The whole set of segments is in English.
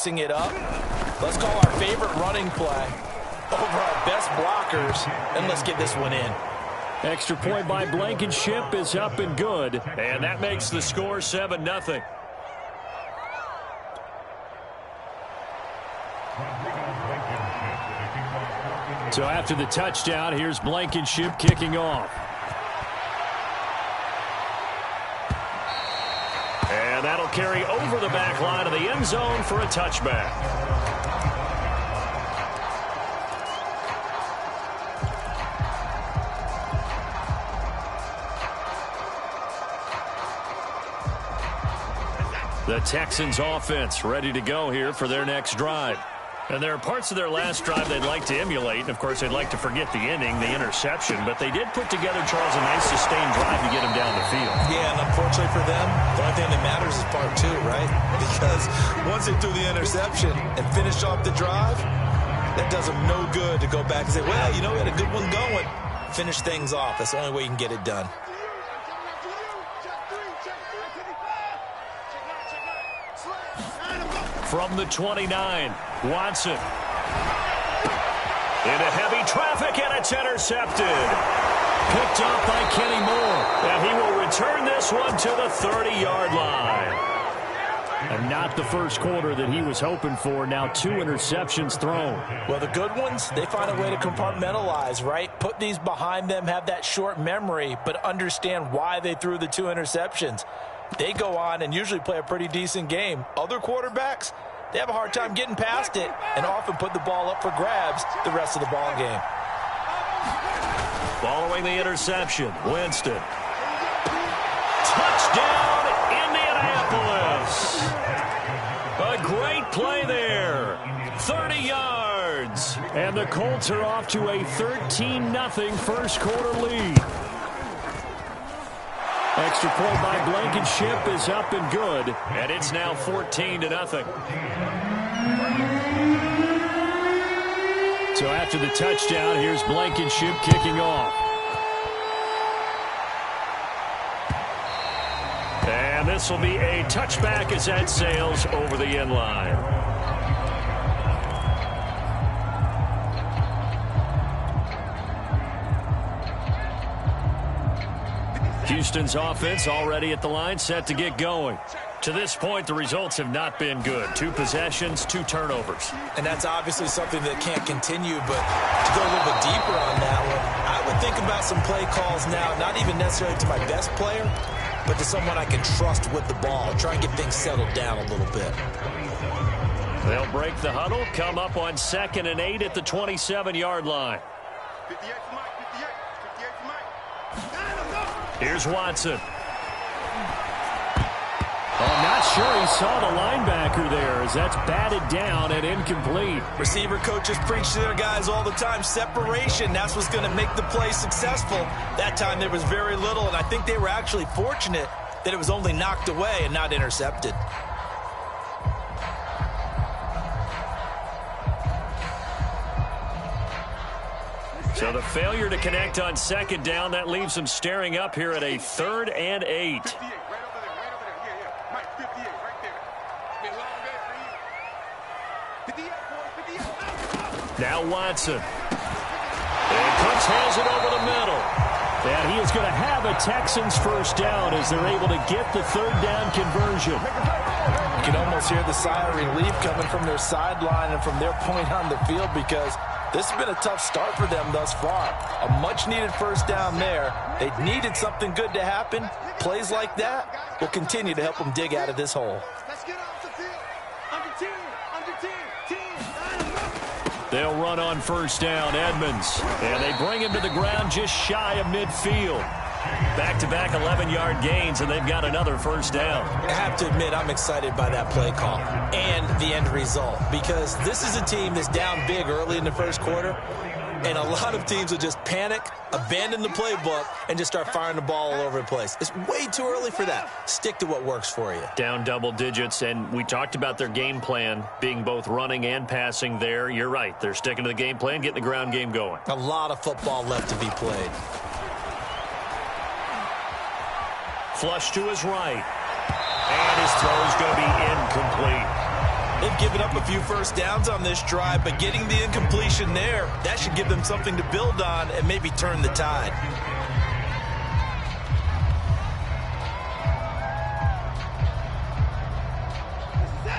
mixing it up. Let's call our favorite running play over our best blockers, and let's get this one in. Extra point by Blankenship is up and good. And that makes the score 7-0. So after the touchdown, here's Blankenship kicking off. And that'll carry over the back line of the end zone for a touchback. The Texans offense ready to go here for their next drive. And there are parts of their last drive they'd like to emulate. And, of course, they'd like to forget the ending, the interception. But they did put together, Charles, a nice sustained drive to get them down the field. Yeah, and unfortunately for them, the only thing that matters is part two, right? Because once they threw the interception and finished off the drive, that does them no good to go back and say, well, you know, we had a good one going. Finish things off. That's the only way you can get it done. From the 29, Watson. Into heavy traffic, and it's intercepted. Picked off by Kenny Moore. And he will return this one to the 30-yard line. And not the first quarter that he was hoping for. Now 2 interceptions thrown. Well, the good ones, they find a way to compartmentalize, right? Put these behind them, have that short memory, but understand why they threw the 2 interceptions. They go on and usually play a pretty decent game. Other quarterbacks, they have a hard time getting past it and often put the ball up for grabs the rest of the ball game. Following the interception, Winston. Touchdown, Indianapolis. A great play there. 30 yards. And the Colts are off to a 13-0 first quarter lead. Extra point by Blankenship is up and good. And it's now 14-0. So after the touchdown, here's Blankenship kicking off. And this will be a touchback as that sails over the end line. Houston's offense already at the line, set to get going. To this point, the results have not been good. 2 possessions, 2 turnovers. And that's obviously something that can't continue, but to go a little bit deeper on that one, I would think about some play calls now, not even necessarily to my best player, but to someone I can trust with the ball. Try and get things settled down a little bit. They'll break the huddle, come up on 2nd and 8 at the 27-yard line. Here's Watson. I'm not sure he saw the linebacker there as that's batted down and incomplete. Receiver coaches preach to their guys all the time. Separation, that's what's going to make the play successful. That time there was very little, and I think they were actually fortunate that it was only knocked away and not intercepted. So the failure to connect on 2nd down, that leaves them staring up here at a 3rd and 8. Now Watson. And Cooks has it over the middle. And he is going to have a Texans first down as they're able to get the 3rd down conversion. You can almost hear the sigh of relief coming from their sideline and from their point on the field because this has been a tough start for them thus far. A much-needed first down there. They needed something good to happen. Plays like that will continue to help them dig out of this hole. They'll run on first down, Edmonds. And they bring him to the ground just shy of midfield. Back-to-back 11-yard gains, and they've got another first down. I have to admit, I'm excited by that play call and the end result because this is a team that's down big early in the first quarter, and a lot of teams will just panic, abandon the playbook, and just start firing the ball all over the place. It's way too early for that. Stick to what works for you. Down double digits, and we talked about their game plan being both running and passing there. You're right. They're sticking to the game plan, getting the ground game going. A lot of football left to be played. Flush to his right. And his throw is going to be incomplete. They've given up a few first downs on this drive, but getting the incompletion there, that should give them something to build on and maybe turn the tide.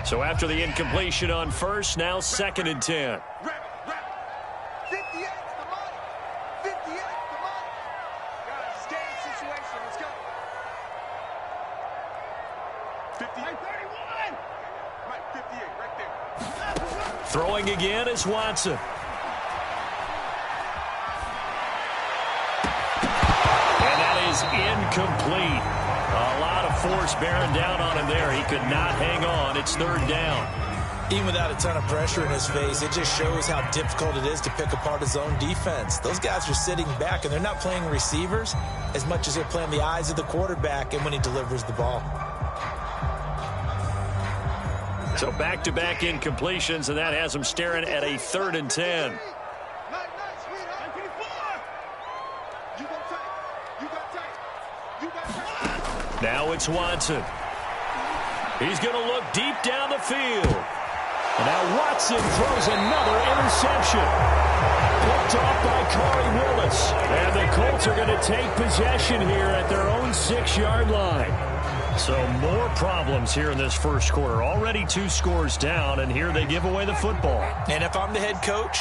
So after the incompletion on first, now 2nd and 10. Throwing again is Watson. And that is incomplete. A lot of force bearing down on him there. He could not hang on. It's 3rd down. Even without a ton of pressure in his face, it just shows how difficult it is to pick apart his own defense. Those guys are sitting back, and they're not playing receivers as much as they're playing the eyes of the quarterback and when he delivers the ball. So back-to-back incompletions, and that has him staring at a 3rd and 10. Now it's Watson. He's going to look deep down the field. And now Watson throws another interception. Picked off by Corey Willis. And the Colts are going to take possession here at their own 6-yard line. So more problems here in this first quarter. Already 2 scores down, and here they give away the football. And if I'm the head coach,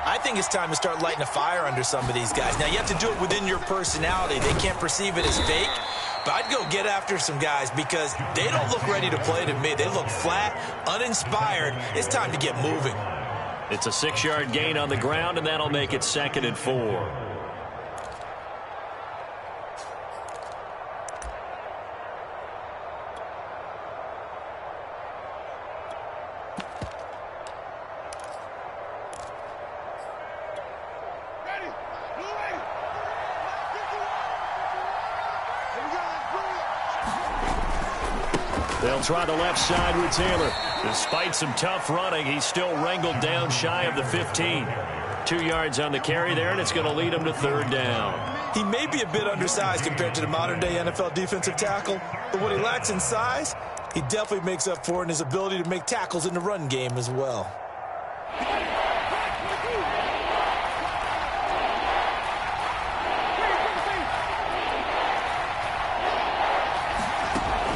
I think it's time to start lighting a fire under some of these guys. Now, you have to do it within your personality. They can't perceive it as fake. But I'd go get after some guys because they don't look ready to play to me. They look flat, uninspired. It's time to get moving. It's a 6-yard gain on the ground, and that'll make it 2nd and 4. They'll try the left side with Taylor. Despite some tough running, he's still wrangled down shy of the 15. 2 yards on the carry there, and it's going to lead him to 3rd down. He may be a bit undersized compared to the modern-day NFL defensive tackle, but what he lacks in size, he definitely makes up for in his ability to make tackles in the run game as well.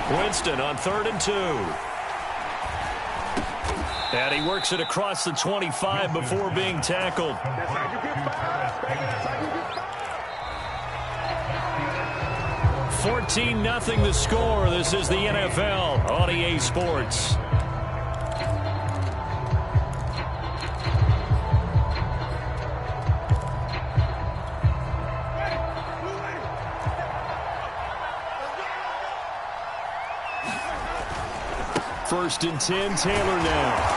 Winston on 3rd and 2. And he works it across the 25 before being tackled. 14-0 the score. This is the NFL on EA Sports. First and 10, Taylor now.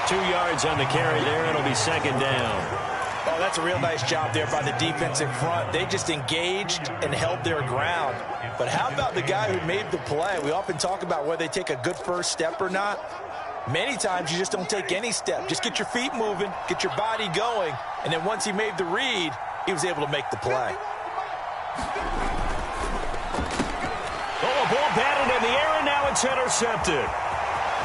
2 yards on the carry there. It'll be 2nd down. Oh, that's a real nice job there by the defensive front. They just engaged and held their ground. But how about the guy who made the play? We often talk about whether they take a good first step or not. Many times you just don't take any step. Just get your feet moving, get your body going, and then once he made the read, he was able to make the play. Oh, a ball batted in the air, and now it's intercepted.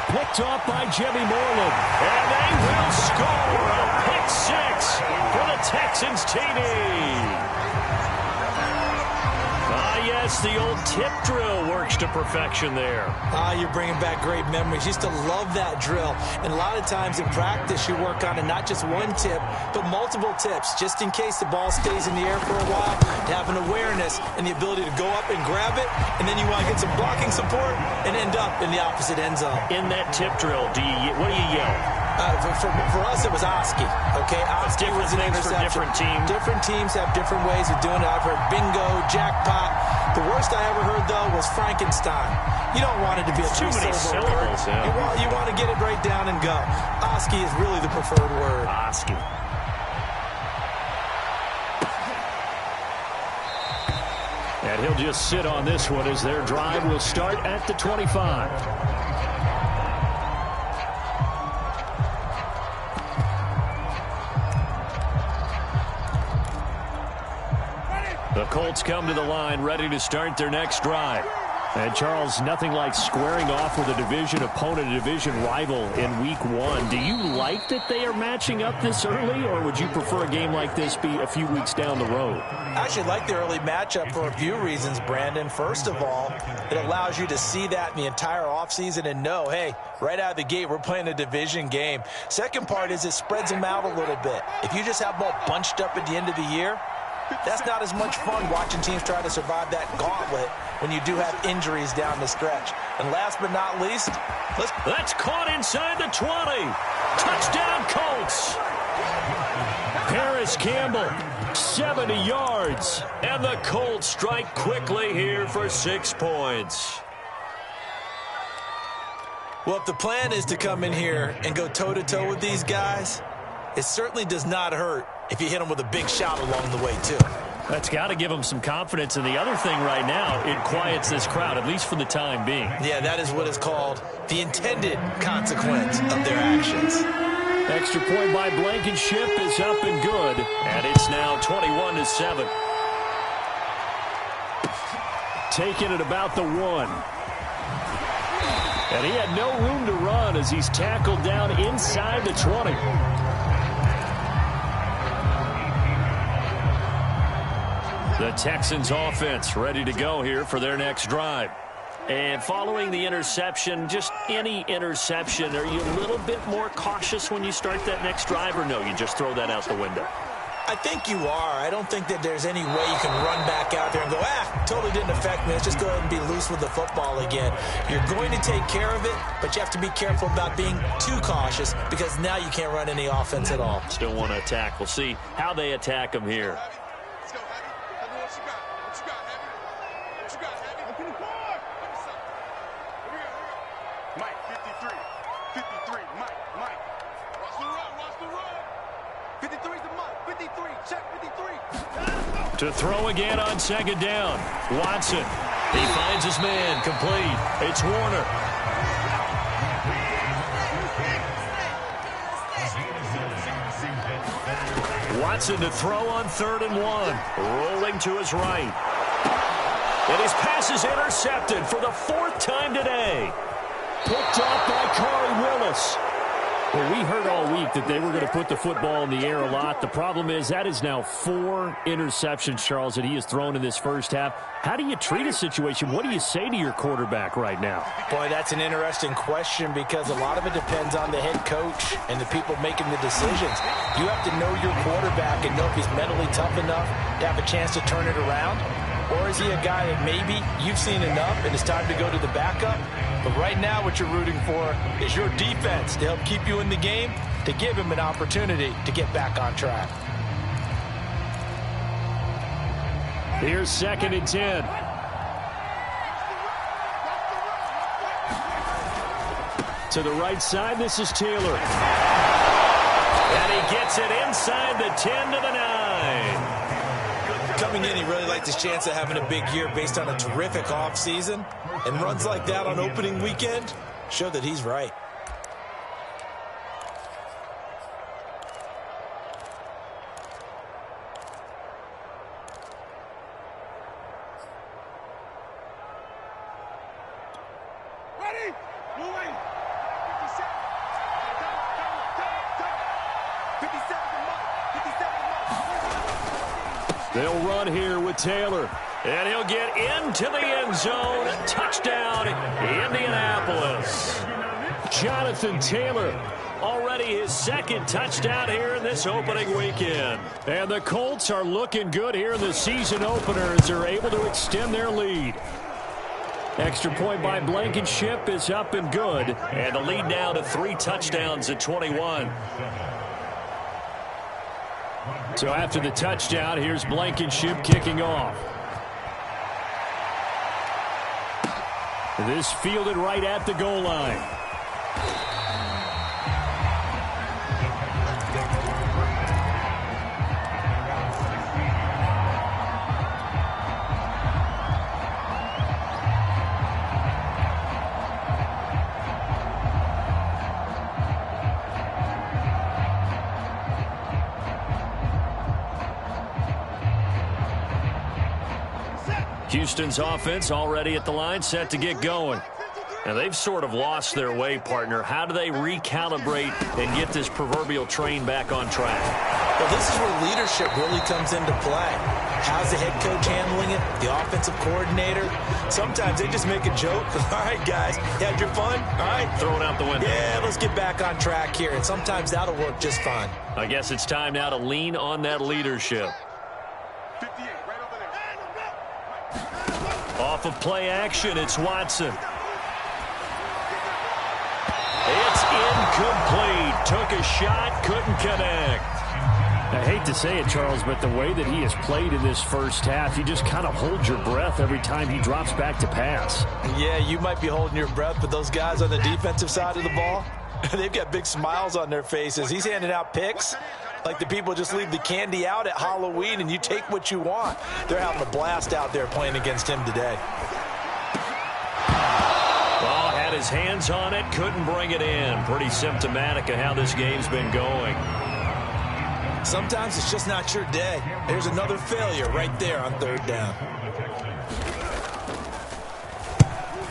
Picked off by Jimmy Moreland. And they will score a pick 6 for the Texans TD. Yes, the old tip drill works to perfection there. You're bringing back great memories. Used to love that drill. And a lot of times in practice, you work on it, not just one tip, but multiple tips, just in case the ball stays in the air for a while. To have an awareness and the ability to go up and grab it, and then you want to get some blocking support and end up in the opposite end zone. In that tip drill, what do you yell? For us, it was Oski. Okay, Oski was an interception. For different teams. Different teams have different ways of doing it. I've heard bingo, jackpot. The worst I ever heard, though, was Frankenstein. You don't want it to be a too many syllables. Yeah. You want to get it right down and go. Oski is really the preferred word. Oski. And he'll just sit on this one as their drive will start at the 25. The Colts come to the line ready to start their next drive. And, Charles, nothing like squaring off with a division opponent, a division rival in Week 1. Do you like that they are matching up this early, or would you prefer a game like this be a few weeks down the road? I actually like the early matchup for a few reasons, Brandon. First of all, it allows you to see that in the entire offseason and know, hey, right out of the gate, we're playing a division game. Second part is it spreads them out a little bit. If you just have them all bunched up at the end of the year, that's not as much fun watching teams try to survive that gauntlet when you do have injuries down the stretch. And last but not least, that's caught inside the 20. Touchdown, Colts. Paris Campbell, 70 yards. And the Colts strike quickly here for 6 points. Well, if the plan is to come in here and go toe-to-toe with these guys, it certainly does not hurt if you hit them with a big shot along the way, too. That's got to give them some confidence. And the other thing right now, it quiets this crowd, at least for the time being. Yeah, that is what is called the intended consequence of their actions. Extra point by Blankenship is up and good. And it's now 21-7. Taking it about the 1. And he had no room to run as he's tackled down inside the 20. The Texans offense ready to go here for their next drive. And following the interception, just any interception, are you a little bit more cautious when you start that next drive, or no, you just throw that out the window? I think you are. I don't think that there's any way you can run back out there and go, totally didn't affect me. Let's just go ahead and be loose with the football again. You're going to take care of it, but you have to be careful about being too cautious because now you can't run any offense at all. Still want to attack. We'll see how they attack them here. To throw again on second down. Watson. He finds his man. Complete. It's Warner. Watson to throw on 3rd and 1. Rolling to his right. And his pass is intercepted for the 4th time today. Picked off by Corey Willis. Well, we heard all week that they were going to put the football in the air a lot. The problem is that is now 4 interceptions, Charles, that he has thrown in this first half. How do you treat a situation? What do you say to your quarterback right now? Boy, that's an interesting question because a lot of it depends on the head coach and the people making the decisions. You have to know your quarterback and know if he's mentally tough enough to have a chance to turn it around. Or is he a guy that maybe you've seen enough and it's time to go to the backup? But right now what you're rooting for is your defense to help keep you in the game, to give him an opportunity to get back on track. Here's 2nd and 10. To the right side, this is Taylor. And he gets it inside the 10 to the 9. Coming in, he really liked his chance of having a big year based on a terrific offseason. And runs like that on opening weekend show that he's right. Ready? Moving. 57. They'll run here with Taylor. And he'll get into the end zone. Touchdown, Indianapolis. Jonathan Taylor. Already his 2nd touchdown here in this opening weekend. And the Colts are looking good here in the season opener as they're able to extend their lead. Extra point by Blankenship is up and good. And the lead now to 3 touchdowns at 21. So after the touchdown, here's Blankenship kicking off. This fielded right at the goal line. Set. Houston's offense already at the line, set to get going. Now, they've sort of lost their way, partner. How do they recalibrate and get this proverbial train back on track? Well, this is where leadership really comes into play. How's the head coach handling it? The offensive coordinator? Sometimes they just make a joke. All right, guys, you had your fun? All right. Throw it out the window. Yeah, let's get back on track here. And sometimes that'll work just fine. I guess it's time now to lean on that leadership. 58, right over there. Off of play action, it's Watson. It's incomplete. Took a shot, couldn't connect. I hate to say it, Charles, but the way that he has played in this first half, you just kind of hold your breath every time he drops back to pass. Yeah, you might be holding your breath, but those guys on the defensive side of the ball, they've got big smiles on their faces. He's handing out picks like the people just leave the candy out at Halloween and you take what you want. They're having a blast out there playing against him today. Ball had his hands on it, couldn't bring it in. Pretty symptomatic of how this game's been going. Sometimes it's just not your day. There's another failure right there on third down.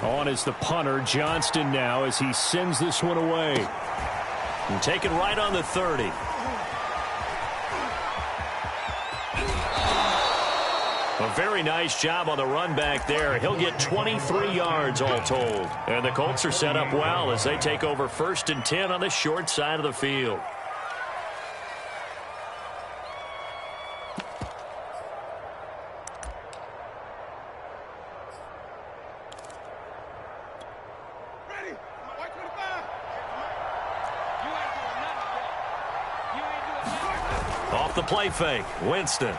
On is the punter, Johnston now, as he sends this one away. And taken right on the 30. A very nice job on the run back there. He'll get 23 yards all told. And the Colts are set up well as they take over 1st and 10 on the short side of the field. Ready? White 25. Off the play fake, Winston.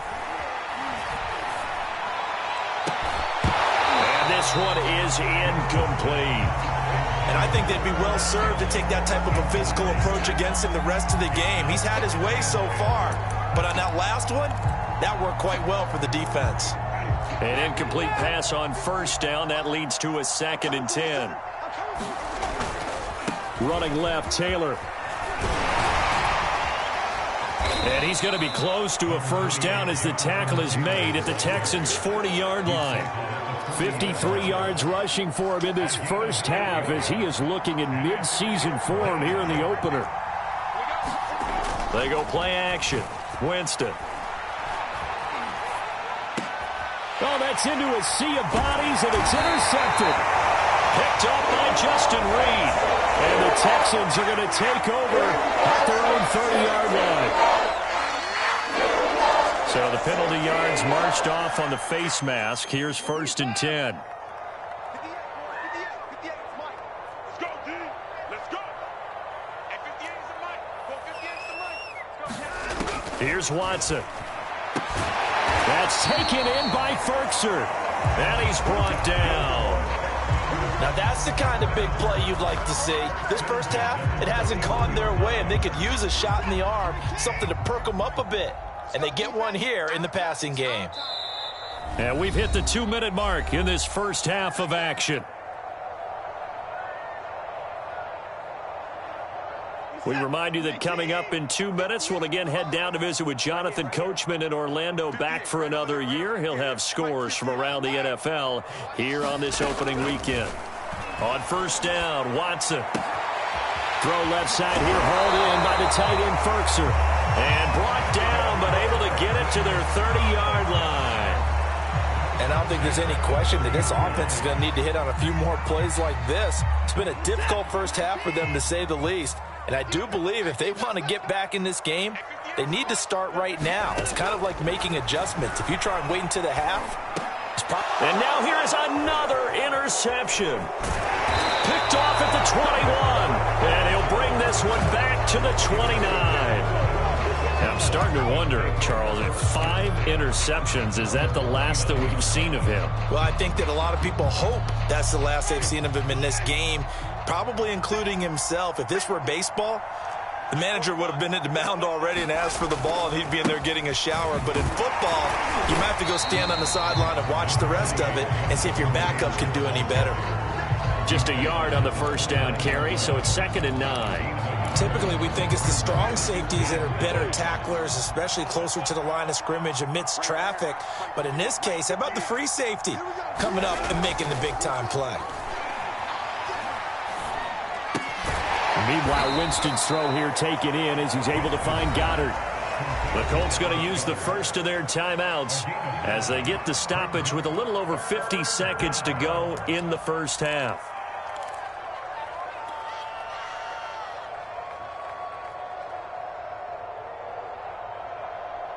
This one is incomplete. And I think they'd be well served to take that type of a physical approach against him the rest of the game. He's had his way so far, but on that last one, that worked quite well for the defense. An incomplete pass on 1st down. That leads to a 2nd and 10. Running left, Taylor. And he's going to be close to a 1st down as the tackle is made at the Texans' 40-yard line. 53 yards rushing for him in this first half as he is looking in mid-season form here in the opener. They go play action. Winston. Oh, that's into a sea of bodies, and it's intercepted. Picked up by Justin Reed. And the Texans are going to take over at their own 30-yard line. So the penalty yards marched off on the face mask. Here's 1st and 10. 58, it's Mike. Let's go, D. Let's go. At 58 is the Mike. Go 58 is the Mike. Let's go. Here's Watson. That's taken in by Ferkser. And he's brought down. Now that's the kind of big play you'd like to see. This first half, it hasn't gone their way, and they could use a shot in the arm, something to perk them up a bit. And they get one here in the passing game. And we've hit the 2-minute mark in this first half of action. We remind you that coming up in 2 minutes, we'll again head down to visit with Jonathan Coachman in Orlando, back for another year. He'll have scores from around the NFL here on this opening weekend. On 1st down, Watson. Throw left side here, hauled in by the tight end Ferkser. And brought down, but able to get it to their 30-yard line. And I don't think there's any question that this offense is going to need to hit on a few more plays like this. It's been a difficult first half for them, to say the least. And I do believe if they want to get back in this game, they need to start right now. It's kind of like making adjustments. If you try and wait until the half, it's probably... And now here is another interception. Picked off at the 21. And he'll bring this one back to the 29. I'm starting to wonder, Charles, if 5 interceptions, is that the last that we've seen of him? Well, I think that a lot of people hope that's the last they've seen of him in this game, probably including himself. If this were baseball, the manager would have been at the mound already and asked for the ball, and he'd be in there getting a shower. But in football, you might have to go stand on the sideline and watch the rest of it and see if your backup can do any better. Just a yard on the 1st down carry, so it's 2nd and 9. Typically, we think it's the strong safeties that are better tacklers, especially closer to the line of scrimmage amidst traffic. But in this case, how about the free safety coming up and making the big-time play? Meanwhile, Winston's throw here taken in as he's able to find Goddard. The Colts going to use the first of their timeouts as they get the stoppage with a little over 50 seconds to go in the first half.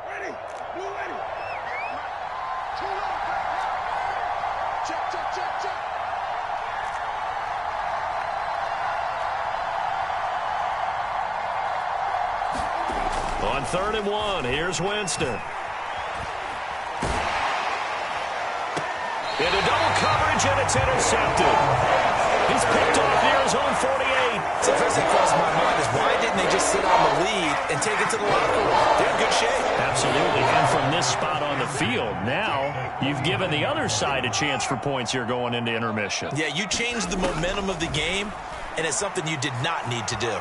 Ready. Blue ready. Too low. Check, check, check, check. On 3rd and 1, here's Winston. Into double coverage, and it's intercepted. He's picked off near his own 48. So the first thing crossed my mind is why didn't they just sit on the lead and take it to the locker room? They're in good shape. Absolutely. And from this spot on the field, now you've given the other side a chance for points here going into intermission. Yeah, you changed the momentum of the game, and it's something you did not need to do.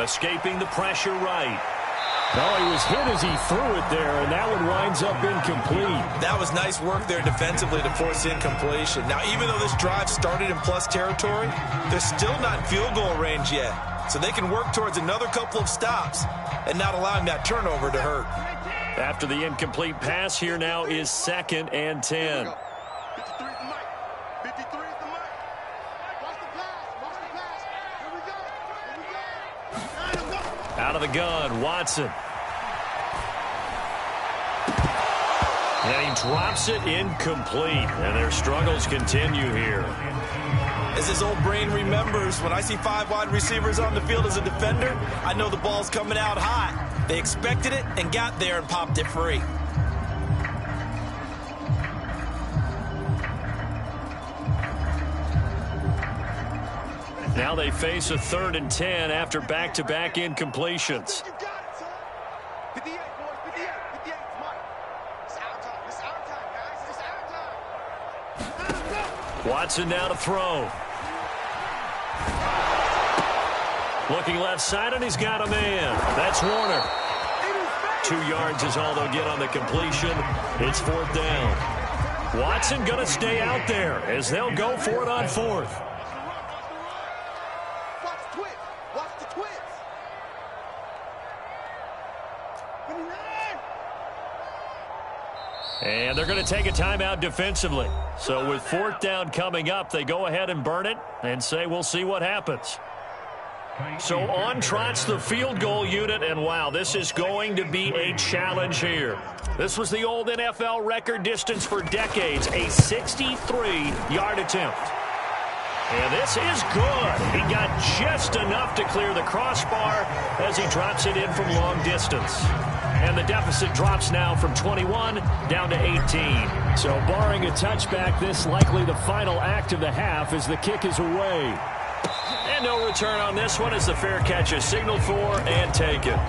Escaping the pressure right. Oh, he was hit as he threw it there, and that one winds up incomplete. That was nice work there defensively to force incompletion. Now, even though this drive started in plus territory, they're still not in field goal range yet. So they can work towards another couple of stops and not allowing that turnover to hurt. After the incomplete pass, here now is 2nd and 10. 53 is the mic. 53 is the mic. Watch the pass. Watch the pass. Here we go. Here we go. Out of the gun, Watson. And he drops it incomplete. And their struggles continue here. As his old brain remembers, when I see 5 wide receivers on the field as a defender, I know the ball's coming out hot. They expected it and got there and popped it free. Now they face a 3rd and 10 after back-to-back incompletions. You got it, son. 58, boys. 58. 58 is Mike. It's our time. It's our time, guys. It's our time. Watson now to throw. Looking left side, and he's got a man. That's Warner. 2 yards is all they'll get on the completion. It's 4th down. Watson going to stay out there as they'll go for it on 4th. Watch the twist. Watch the twist. 29. And they're going to take a timeout defensively. So with 4th down coming up, they go ahead and burn it and say we'll see what happens. So on trots the field goal unit, and wow, this is going to be a challenge here. This was the old NFL record distance for decades, a 63-yard attempt. And this is good. He got just enough to clear the crossbar as he drops it in from long distance. And the deficit drops now from 21 down to 18. So barring a touchback, this likely the final act of the half as the kick is away. And no return on this one as the fair catch is signaled for and taken.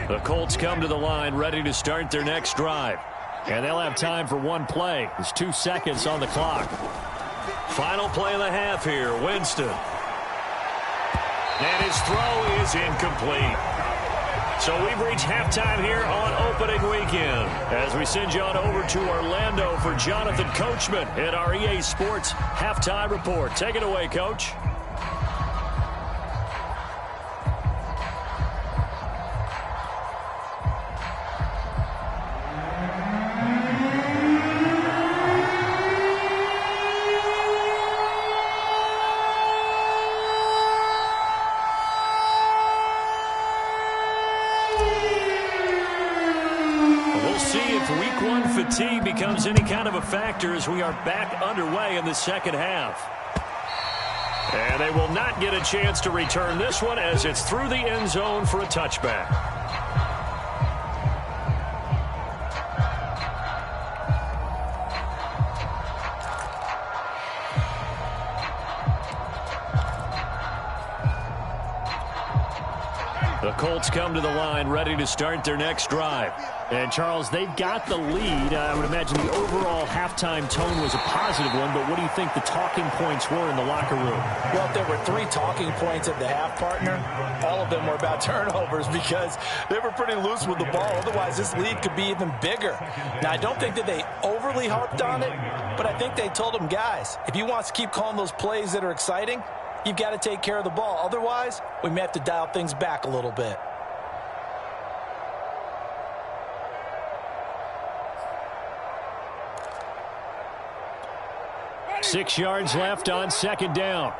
The Colts come to the line ready to start their next drive. And they'll have time for one play. There's 2 seconds on the clock. Final play of the half here, Winston. And his throw is incomplete. So we've reached halftime here on opening weekend as we send you on over to Orlando for Jonathan Coachman at our EA Sports Halftime Report. Take it away, Coach. Fatigue becomes any kind of a factor as we are back underway in the second half. And they will not get a chance to return this one as it's through the end zone for a touchback. The Colts come to the line, ready to start their next drive. And, Charles, they've got the lead. I would imagine the overall halftime tone was a positive one, but what do you think the talking points were in the locker room? Well, if there were 3 talking points at the half, partner, all of them were about turnovers because they were pretty loose with the ball. Otherwise, this lead could be even bigger. Now, I don't think that they overly harped on it, but I think they told them, guys, if you want to keep calling those plays that are exciting, you've got to take care of the ball. Otherwise, we may have to dial things back a little bit. Six yards left on second down.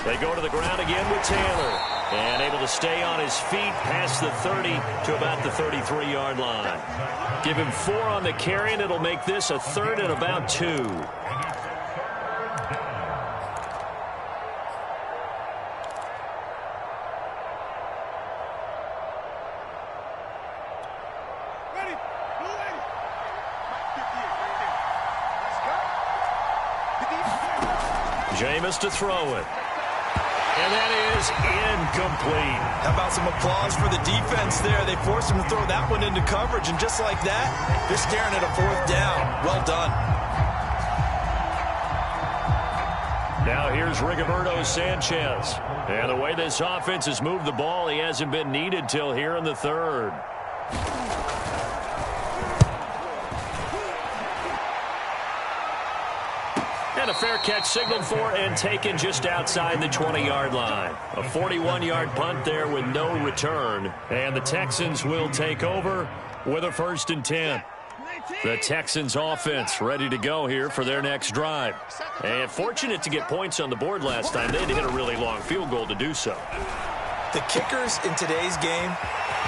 They go to the ground again with Taylor. And able to stay on his feet past the 30 to about the 33-yard line. Give him 4 on the carry, and it'll make this a 3rd and about 2. Jameis to throw it. And that is incomplete. How about some applause for the defense there? They forced him to throw that one into coverage, and just like that, they're staring at a 4th down. Well done. Now here's Rigoberto Sanchez. And the way this offense has moved the ball, he hasn't been needed till here in the 3rd. And a fair catch signaled for and taken just outside the 20-yard line. A 41-yard punt there with no return. And the Texans will take over with a 1st and 10. The Texans offense ready to go here for their next drive. And fortunate to get points on the board last time. They had to hit a really long field goal to do so. The kickers in today's game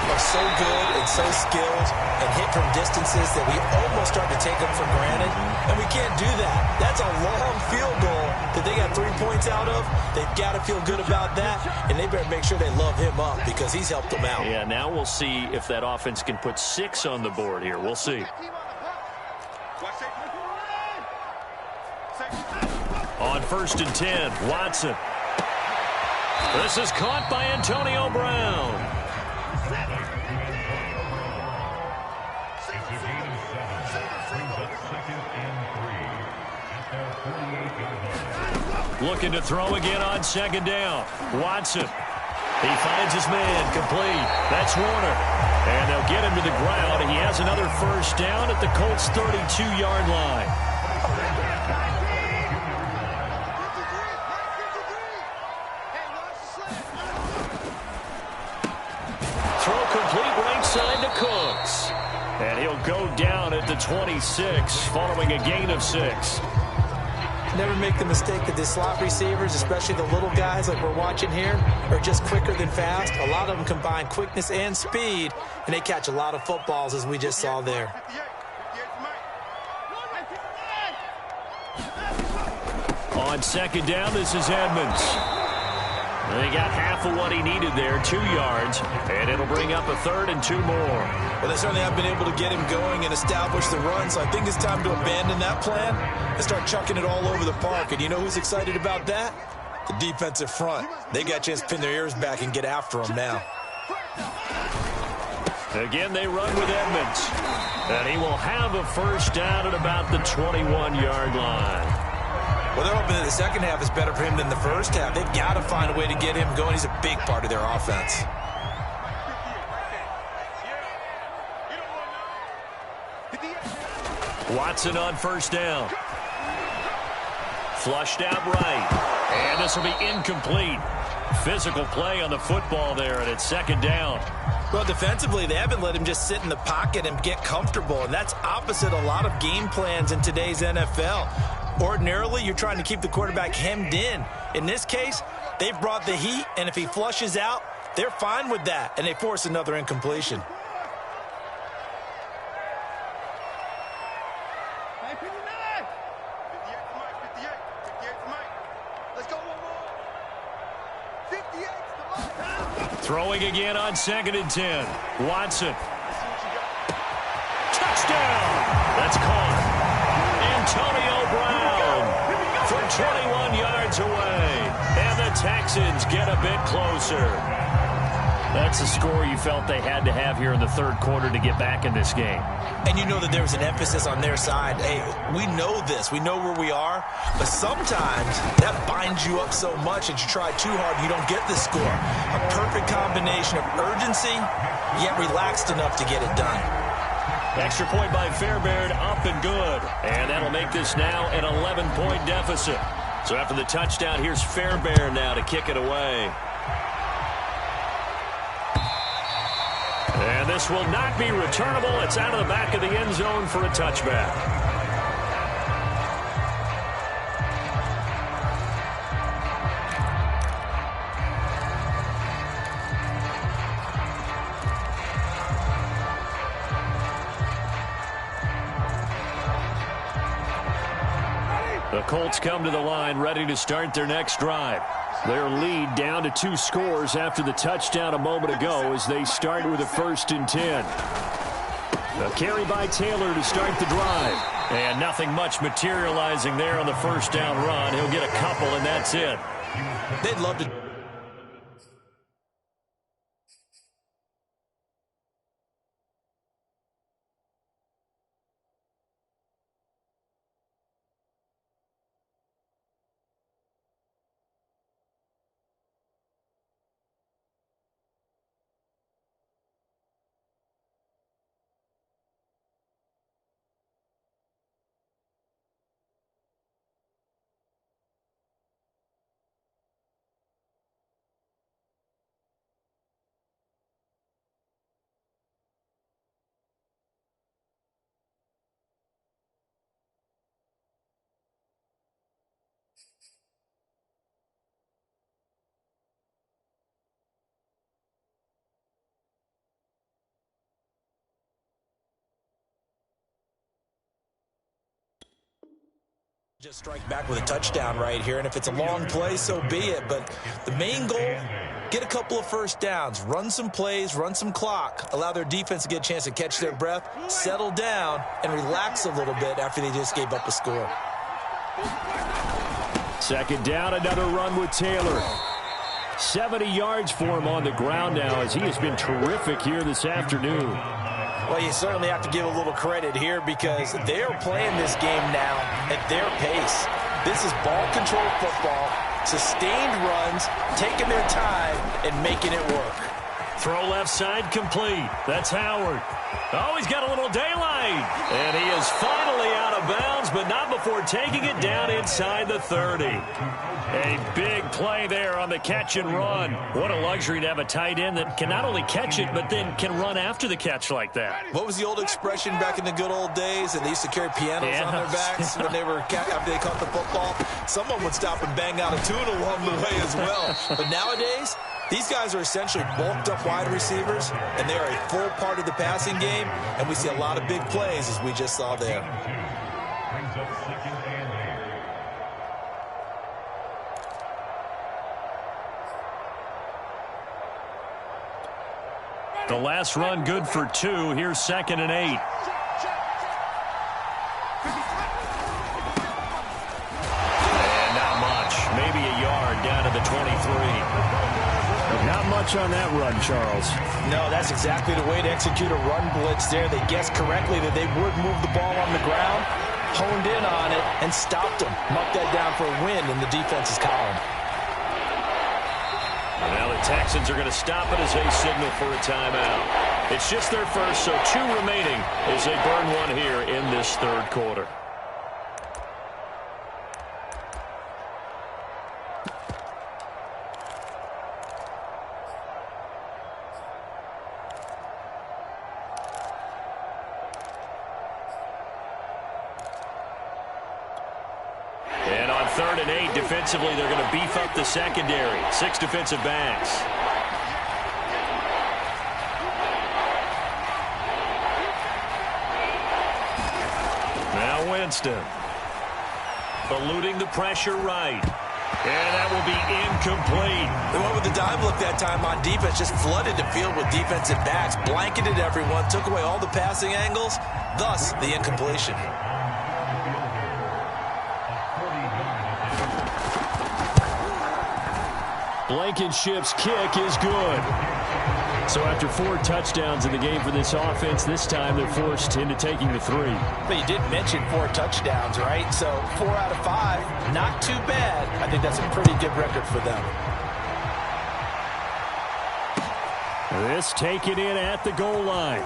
are so good and so skilled and hit from distances that we almost start to take them for granted, and we can't do that. That's a long field goal that they got 3 points out of. They've got to feel good about that, and they better make sure they love him up because he's helped them out. Yeah, now we'll see if that offense can put 6 on the board here. We'll see. On 1st and 10, Watson. This is caught by Antonio Brown. Looking to throw again on 2nd down. Watson. He finds his man complete. That's Warner. And they'll get him to the ground. He has another 1st down at the Colts' 32-yard line. Throw complete right side to Cooks. And he'll go down at the 26 following a gain of 6. Never make the mistake that the slot receivers, especially the little guys like we're watching here, are just quicker than fast. A lot of them combine quickness and speed, and they catch a lot of footballs, as we just saw there. On 2nd down, this is Edmonds. They got half of what he needed there, 2 yards, and it'll bring up a 3rd and 2 more. Well, they certainly have been able to get him going and establish the run, so I think it's time to abandon that plan and start chucking it all over the park. And you know who's excited about that? The defensive front. They got a chance to pin their ears back and get after him now. Again, they run with Edmonds. And he will have a 1st down at about the 21-yard line. Well, they're hoping that the second half is better for him than the first half. They've got to find a way to get him going. He's a big part of their offense. Watson on 1st down. Flushed out right. And this will be incomplete. Physical play on the football there, and it's 2nd down. Well, defensively, they haven't let him just sit in the pocket and get comfortable, and that's opposite a lot of game plans in today's NFL. Ordinarily, you're trying to keep the quarterback hemmed in. In this case, they've brought the heat, and if he flushes out, they're fine with that, and they force another incompletion. Throwing again on 2nd and 10. Watson. Touchdown! That's caught. Antonio Brown from 21 yards away. And the Texans get a bit closer. That's a score you felt they had to have here in the third quarter to get back in this game. And you know that there was an emphasis on their side. Hey, we know this. We know where we are. But sometimes that binds you up so much that you try too hard and you don't get the score. A perfect combination of urgency, yet relaxed enough to get it done. Extra point by Fairbairn, up and good. And that'll make this now an 11-point deficit. So after the touchdown, here's Fairbairn now to kick it away. And this will not be returnable. It's out of the back of the end zone for a touchback. The Colts come to the line, ready to start their next drive. Their lead down to 2 scores after the touchdown a moment ago as they start with a 1st and 10. A carry by Taylor to start the drive. And nothing much materializing there on the first down run. He'll get a couple, and that's it. They'd love to. Just strike back with a touchdown right here, and if it's a long play, so be it. But the main goal, get a couple of first downs, run some plays, run some clock, allow their defense to get a chance to catch their breath, settle down, and relax a little bit after they just gave up a score. Second down, another run with Taylor. 70 yards for him on the ground now as he has been terrific here this afternoon. Well, you certainly have to give a little credit here because they're playing this game now at their pace. This is ball control football, sustained runs, taking their time, and making it work. Throw left side complete. That's Howard. Oh, he's got a little daylight. And he is finally out of bounds, but not before taking it down inside the 30. A big play there on the catch and run. What a luxury to have a tight end that can not only catch it, but then can run after the catch like that. What was the old expression back in the good old days? And they used to carry pianos on their backs when they were after they caught the football. Someone would stop and bang out a tune along the way as well. But nowadays, these guys are essentially bulked up wide receivers, and they are a full part of the passing game, and we see a lot of big plays as we just saw there. The last run good for 2. Here's 2nd and 8. And not much. Maybe a yard down to the 23. Not much on that run, Charles. No, that's exactly the way to execute a run blitz there. They guessed correctly that they would move the ball on the ground, honed in on it, and stopped them. Mucked that down for a win in the defense's column. Now the Texans are going to stop it as they signal for a timeout. It's just their first, so 2 remaining as they burn one here in this third quarter. And on 3rd and 8, defensively, they're going to beef up the secondary. 6 defensive backs. Now Winston. Eluding the pressure right. And that will be incomplete. They went with the dime look that time on defense, just flooded the field with defensive backs, blanketed everyone, took away all the passing angles, thus the incompletion. Blankenship's kick is good. So after 4 touchdowns in the game for this offense, this time they're forced into taking the 3. But you did mention 4 touchdowns, right? So 4 out of 5, not too bad. I think that's a pretty good record for them. This taken in at the goal line.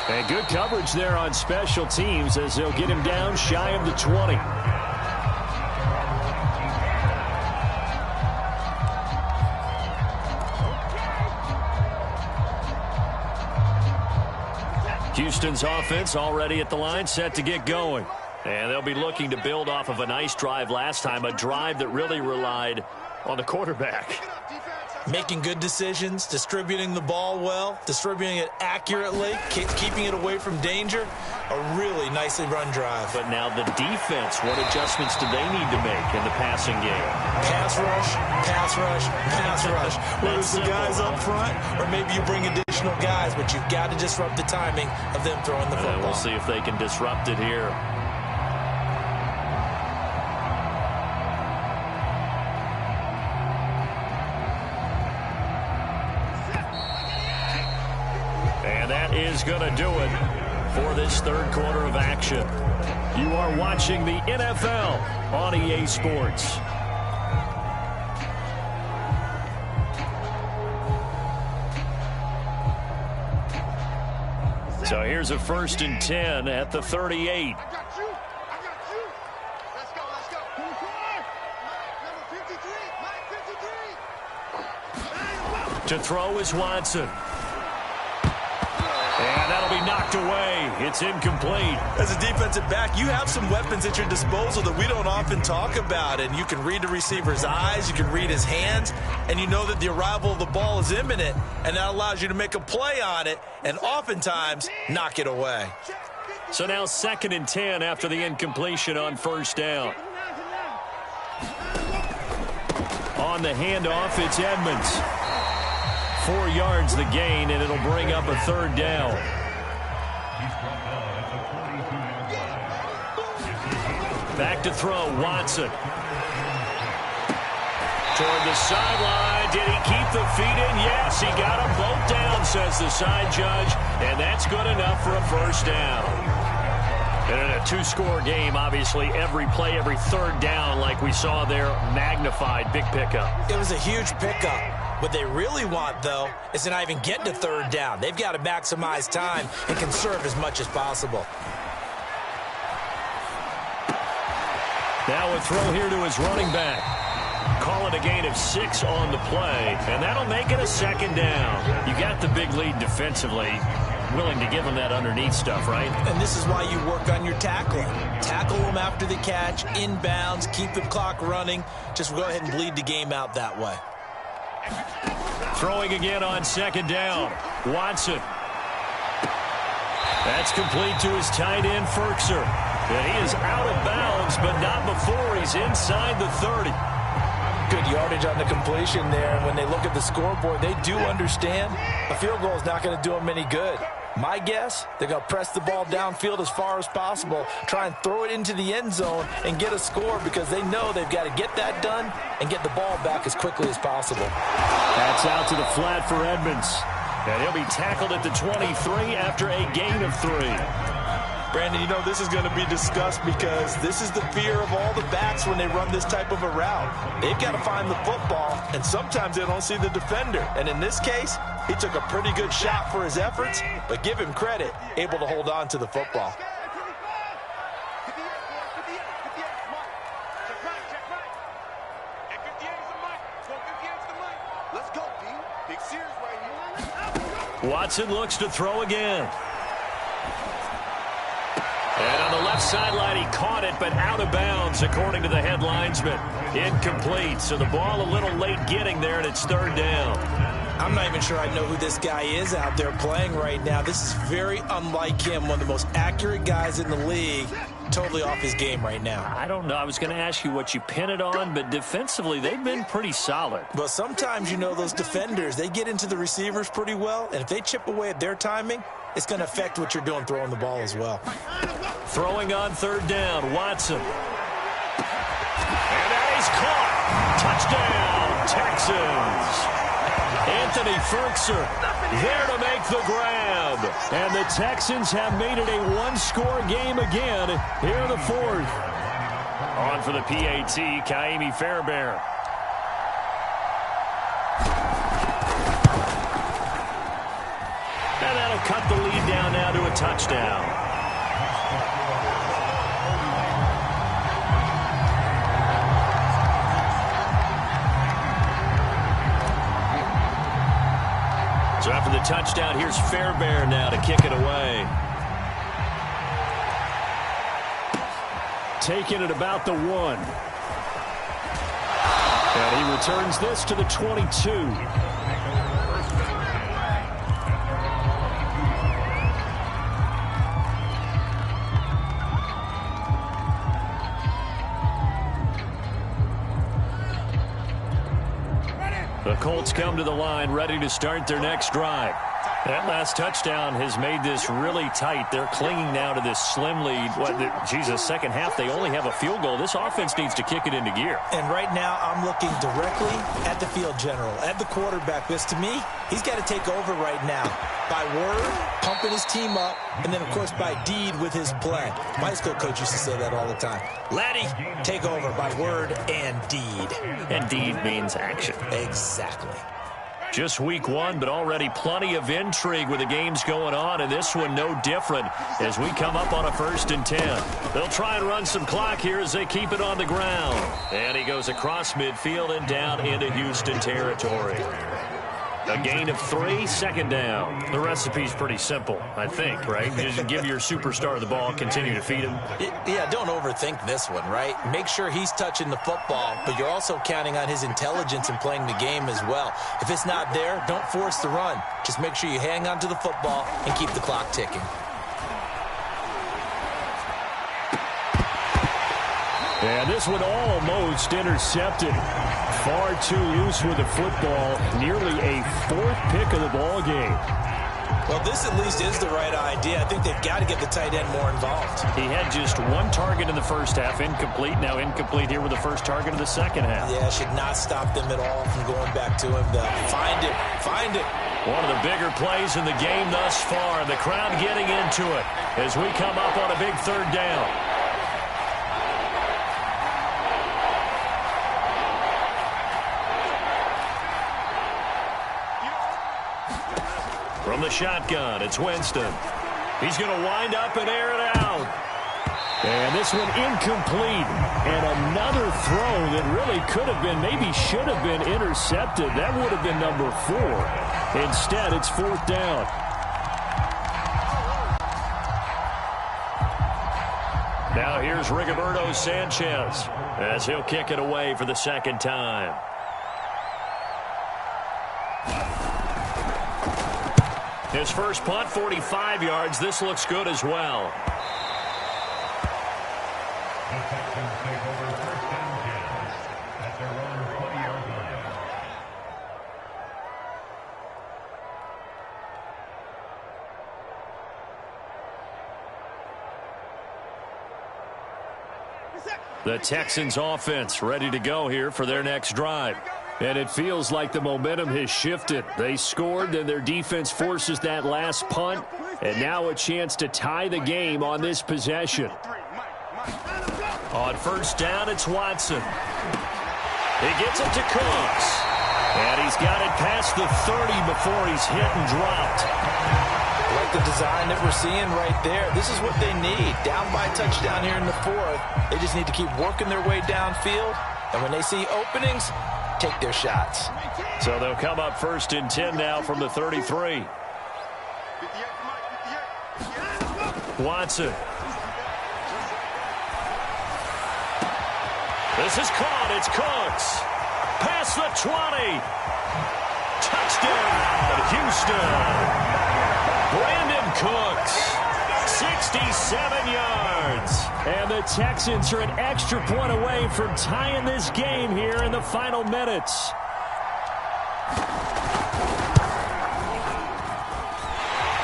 And good coverage there on special teams as they'll get him down shy of the 20. Houston's offense already at the line, set to get going. And they'll be looking to build off of a nice drive last time, a drive that really relied on the quarterback. Making good decisions, distributing the ball well, distributing it accurately, keeping it away from danger. A really nicely run drive. But now the defense, what adjustments do they need to make in the passing game? Pass rush, pass rush, pass rush. Whether it's the guys up front or maybe you bring additional guys, but you've got to disrupt the timing of them throwing the football. We'll see if they can disrupt it here. And that is going to do it for this third quarter of action. You are watching the NFL on EA Sports. So here's a 1st and 10 at the 38. I got you. Let's go, let's go. Number 53, Mike 53. To throw is Watson. And that'll be knocked away. It's incomplete. As a defensive back, you have some weapons at your disposal that we don't often talk about. And you can read the receiver's eyes, you can read his hands, and you know that the arrival of the ball is imminent. And that allows you to make a play on it and oftentimes knock it away. So now 2nd and 10 after the incompletion on 1st down. On the handoff, it's Edmonds. 4 yards the gain, and it'll bring up a 3rd down. Back to throw, Watson. Toward the sideline. Did he keep the feet in? Yes, he got them both down, says the side judge, and that's good enough for a 1st down. And in a 2-score game, obviously, every play, every 3rd down, like we saw there, magnified. Big pickup. It was a huge pickup. What they really want, though, is to not even get to 3rd down. They've got to maximize time and conserve as much as possible. Now a throw here to his running back. Call it a gain of 6 on the play, and that'll make it a 2nd down. You got the big lead defensively. Willing to give them that underneath stuff, right? And this is why you work on your tackling. Tackle them after the catch, inbounds, keep the clock running. Just go ahead and bleed the game out that way. Throwing again on 2nd down. Watson. That's complete to his tight end, Ferkser. And he is out of bounds, but not before he's inside the 30. Good yardage on the completion there. And when they look at the scoreboard, they do understand a field goal is not going to do them any good. My guess, they're going to press the ball downfield as far as possible, try and throw it into the end zone and get a score because they know they've got to get that done and get the ball back as quickly as possible. That's out to the flat for Edmonds. And he'll be tackled at the 23 after a gain of 3. Brandon, you know, this is going to be discussed because this is the fear of all the backs when they run this type of a route. They've got to find the football, and sometimes they don't see the defender. And in this case, he took a pretty good shot for his efforts, but give him credit, able to hold on to the football. Watson looks to throw again. And on the left sideline, he caught it, but out of bounds, according to the head linesman. Incomplete, so the ball a little late getting there, and it's 3rd down. I'm not even sure I know who this guy is out there playing right now. This is very unlike him, one of the most accurate guys in the league. Totally off his game right now. I don't know. I was going to ask you what you pin it on, but defensively, they've been pretty solid. Well, sometimes, you know, those defenders, they get into the receivers pretty well, and if they chip away at their timing, it's going to affect what you're doing throwing the ball as well. Throwing on 3rd down, Watson. And that is caught. Touchdown, Texans. Anthony Ferkser there to make the grab. And the Texans have made it a one-score game again here in the fourth. On for the PAT, Kaimi Fairbairn. And that'll cut the lead down now to a touchdown. So after the touchdown, here's Fairbairn now to kick it away. Taking it about the 1. And he returns this to the 22. The Colts come to the line, ready to start their next drive. That last touchdown has made this really tight. They're clinging now to this slim lead. Second half, they only have a field goal. This offense needs to kick it into gear. And right now, I'm looking directly at the field general, at the quarterback, because to me, he's got to take over right now. By word, pumping his team up, and then, of course, by deed with his play. My high school coach used to say that all the time. Laddie, take over by word and deed. And deed means action. Exactly. Just week 1, but already plenty of intrigue with the games going on, and this one no different as we come up on a 1st and 10. They'll try and run some clock here as they keep it on the ground. And he goes across midfield and down into Houston territory. A gain of 3, 2nd down. The recipe's pretty simple, I think, right? Just give your superstar the ball, continue to feed him. Yeah, don't overthink this one, right? Make sure he's touching the football, but you're also counting on his intelligence in playing the game as well. If it's not there, don't force the run. Just make sure you hang on to the football and keep the clock ticking. And this one almost intercepted. Far too loose with the football. Nearly a 4th pick of the ball game. Well, this at least is the right idea. I think they've got to get the tight end more involved. He had just 1 target in the first half, incomplete. Now incomplete here with the first target of the second half. Yeah, should not stop them at all from going back to him. Find it. Find it. One of the bigger plays in the game thus far. The crowd getting into it as we come up on a big 3rd down. From the shotgun, it's Winston. He's going to wind up and air it out. And this one incomplete. And another throw that really could have been, maybe should have been intercepted. That would have been number 4. Instead, it's 4th down. Now here's Rigoberto Sanchez as he'll kick it away for the 2nd time. His first punt, 45 yards. This looks good as well. The Texans take over 1st and 10 at their own 20-yard line. The Texans offense ready to go here for their next drive. And it feels like the momentum has shifted. They scored, then their defense forces that last punt, and now a chance to tie the game on this possession. On 1st down, it's Watson. He gets it to Cooks. And he's got it past the 30 before he's hit and dropped. Like the design that we're seeing right there. This is what they need. Down by a touchdown here in the 4th. They just need to keep working their way downfield. And when they see openings, take their shots. So they'll come up 1st and 10 now from the 33. Watson. This is caught. It's Cooks. Past the 20. Touchdown, Houston. Brandon Cooks. 67 yards. And the Texans are an extra point away from tying this game here in the final minutes.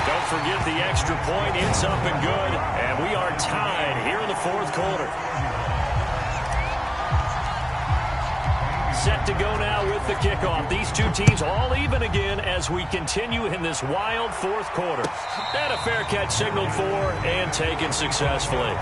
Don't forget the extra point. It's up and good. And we are tied here in the 4th quarter. Set to go now with the kickoff. These two teams all even again as we continue in this wild fourth quarter. And a fair catch signaled for and taken successfully.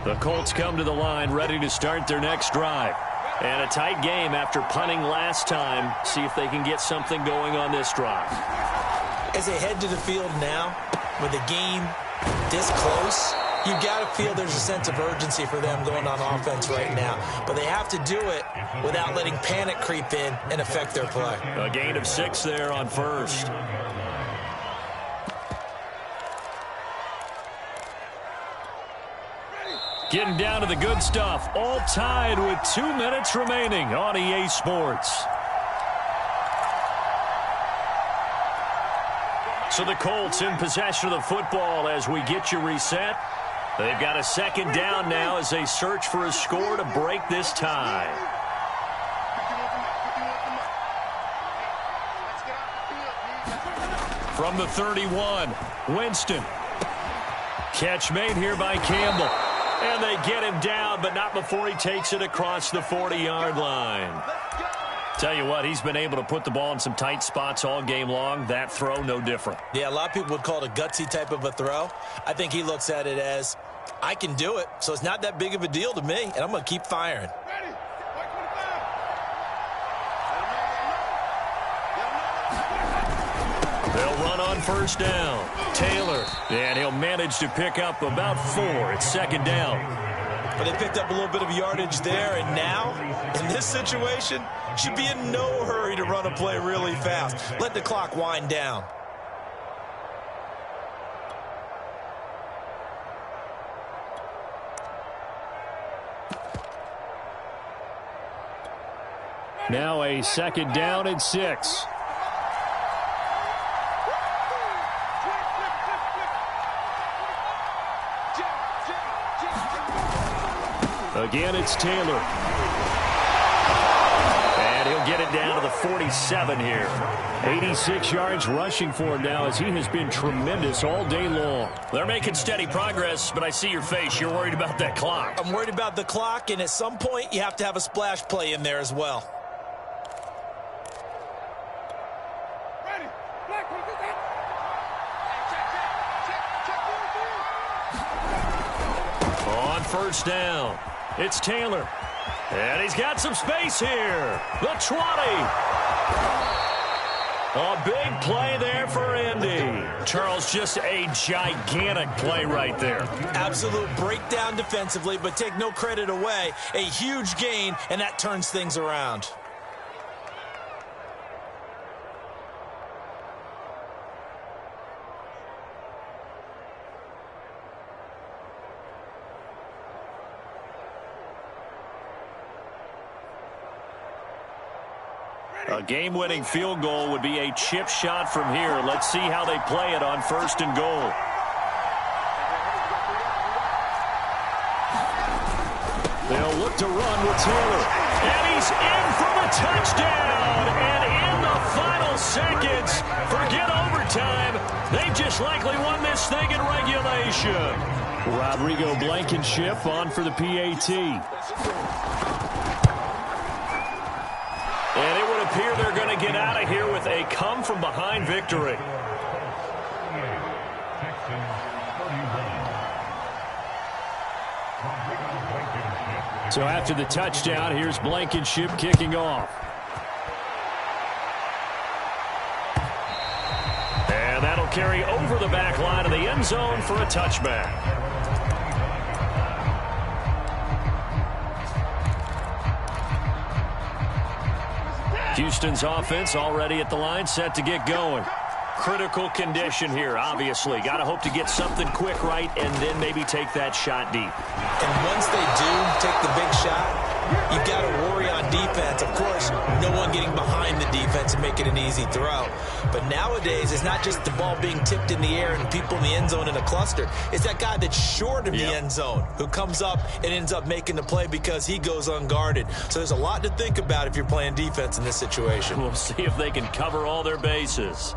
The Colts come to the line ready to start their next drive. And a tight game after punting last time. See if they can get something going on this drive. As they head to the field now, with the game this close, you got to feel there's a sense of urgency for them going on offense right now. But they have to do it without letting panic creep in and affect their play. A gain of 6 there on first. Getting down to the good stuff. All tied with 2 minutes remaining on EA Sports. So the Colts in possession of the football as we get you reset. They've got a second down now as they search for a score to break this tie. From the 31, Winston. Catch made here by Campbell. And they get him down, but not before he takes it across the 40-yard line. Tell you what, he's been able to put the ball in some tight spots all game long. That throw, no different. Yeah, a lot of people would call it a gutsy type of a throw. I think he looks at it as, I can do it, so it's not that big of a deal to me, and I'm going to keep firing. They'll run on first down. Taylor, and he'll manage to pick up about 4. It's second down. But they picked up a little bit of yardage there, and now, in this situation, should be in no hurry to run a play really fast. Let the clock wind down. Now a second down and 6. Again, it's Taylor. And he'll get it down to the 47 here. 86 yards rushing for him now as he has been tremendous all day long. They're making steady progress, but I see your face. You're worried about that clock. I'm worried about the clock, and at some point, you have to have a splash play in there as well. On first down, it's Taylor. And he's got some space here. The 20. A big play there for Indy. Charles, just a gigantic play right there. Absolute breakdown defensively, but take no credit away. A huge gain, and that turns things around. A game-winning field goal would be a chip shot from here. Let's see how they play it on first and goal. They'll look to run with Taylor. And he's in for the touchdown. And in the final seconds, forget overtime. They just likely won this thing in regulation. Rodrigo Blankenship on for the PAT. And it would appear they're going to get out of here with a come-from-behind victory. So after the touchdown, here's Blankenship kicking off. And that'll carry over the back line of the end zone for a touchback. Houston's offense already at the line, set to get going. Critical condition here, obviously. Got to hope to get something quick right and then maybe take that shot deep. And once they do take the big shot, you've got to worry on defense. Of course, no one getting behind the defense and making an easy throw. But nowadays, it's not just the ball being tipped in the air and people in the end zone in a cluster. It's that guy that's short of the end zone who comes up and ends up making the play because he goes unguarded. So there's a lot to think about if you're playing defense in this situation. We'll see if they can cover all their bases.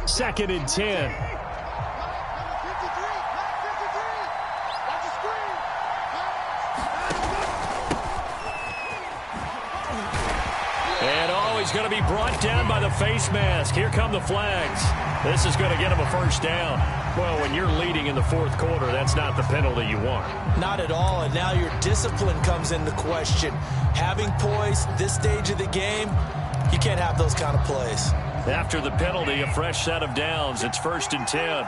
Second and 10. And he's going to be brought down by the face mask. Here come the flags. This is going to get him a first down. Well, when you're leading in the fourth quarter, that's not the penalty you want. Not at all, and now your discipline comes into question. Having poise this stage of the game, you can't have those kind of plays. After the penalty, a fresh set of downs. It's 1st and 10.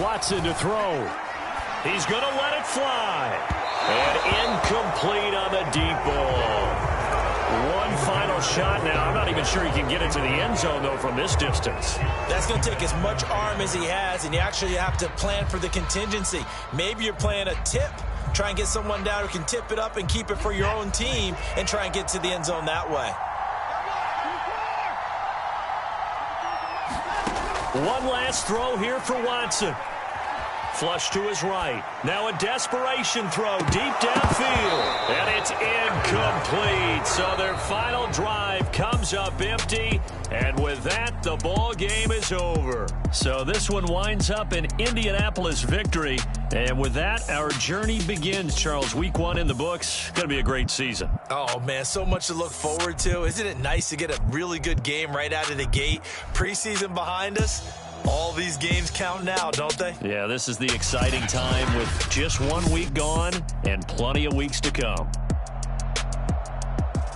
Watson to throw. He's going to let it fly. And incomplete on the deep ball. One final shot now. I'm not even sure he can get into the end zone, though, from this distance. That's going to take as much arm as he has, and you actually have to plan for the contingency. Maybe you're playing a tip. Try and get someone down who can tip it up and keep it for your own team and try and get to the end zone that way. One last throw here for Watson. Flush to his right. Now a desperation throw deep downfield. And it's incomplete. So their final drive comes up empty. And with that, the ball game is over. So this one winds up an Indianapolis victory. And with that, our journey begins, Charles. Week 1 in the books. Going to be a great season. Oh, man, so much to look forward to. Isn't it nice to get a really good game right out of the gate? Preseason behind us. All these games count now, don't they? Yeah, this is the exciting time with just 1 week gone and plenty of weeks to come.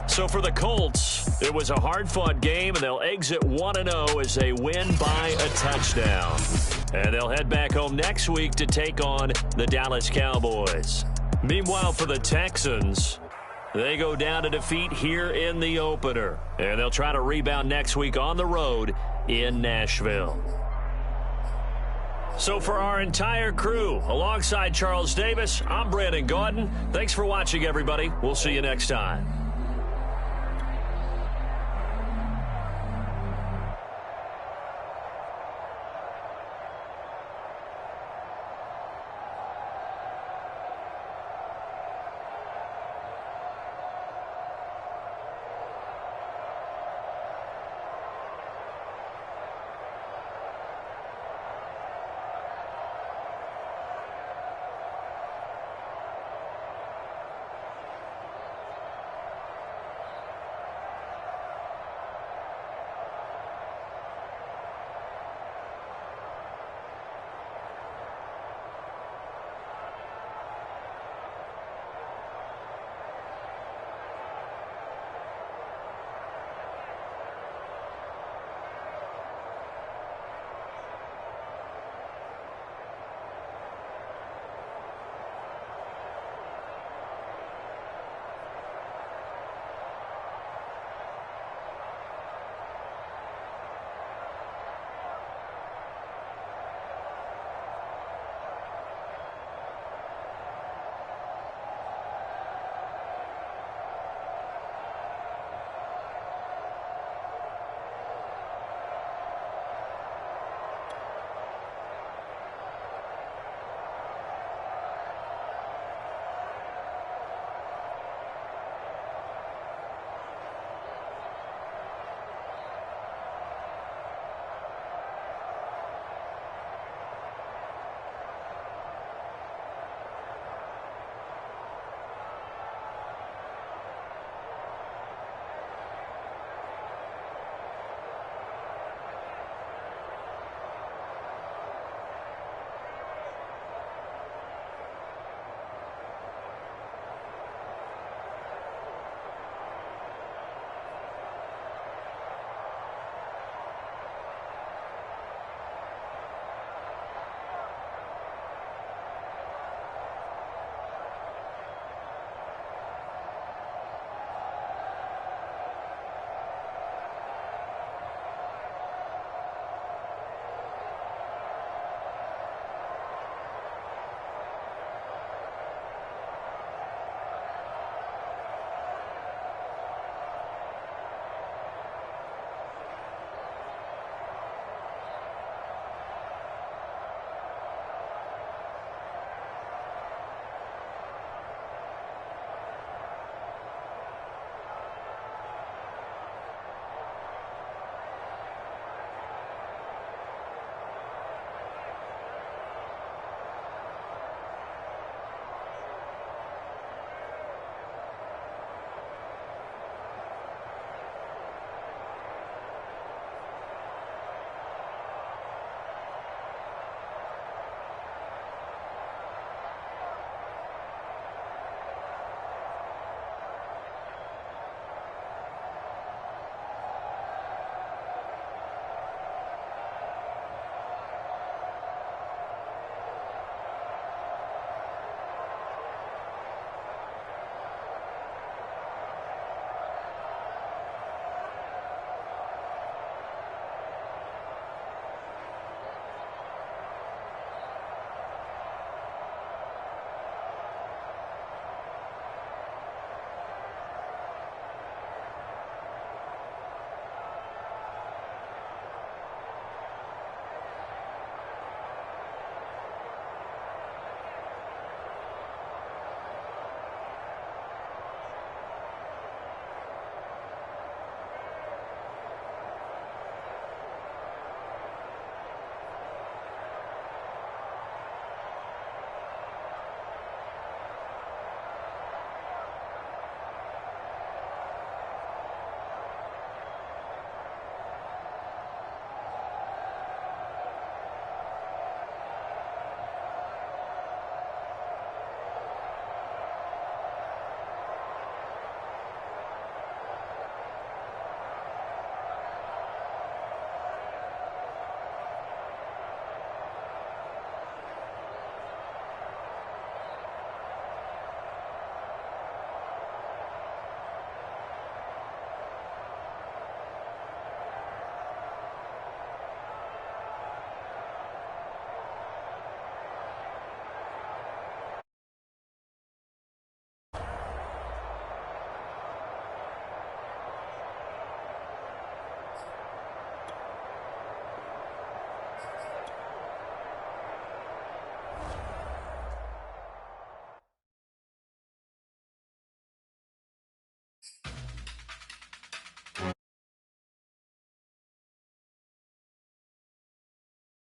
So for the Colts, it was a hard-fought game, and they'll exit 1-0 as they win by a touchdown. And they'll head back home next week to take on the Dallas Cowboys. Meanwhile, for the Texans, they go down to defeat here in the opener. And they'll try to rebound next week on the road in Nashville. So for our entire crew, alongside Charles Davis, I'm Brandon Gaudin. Thanks for watching, everybody. We'll see you next time.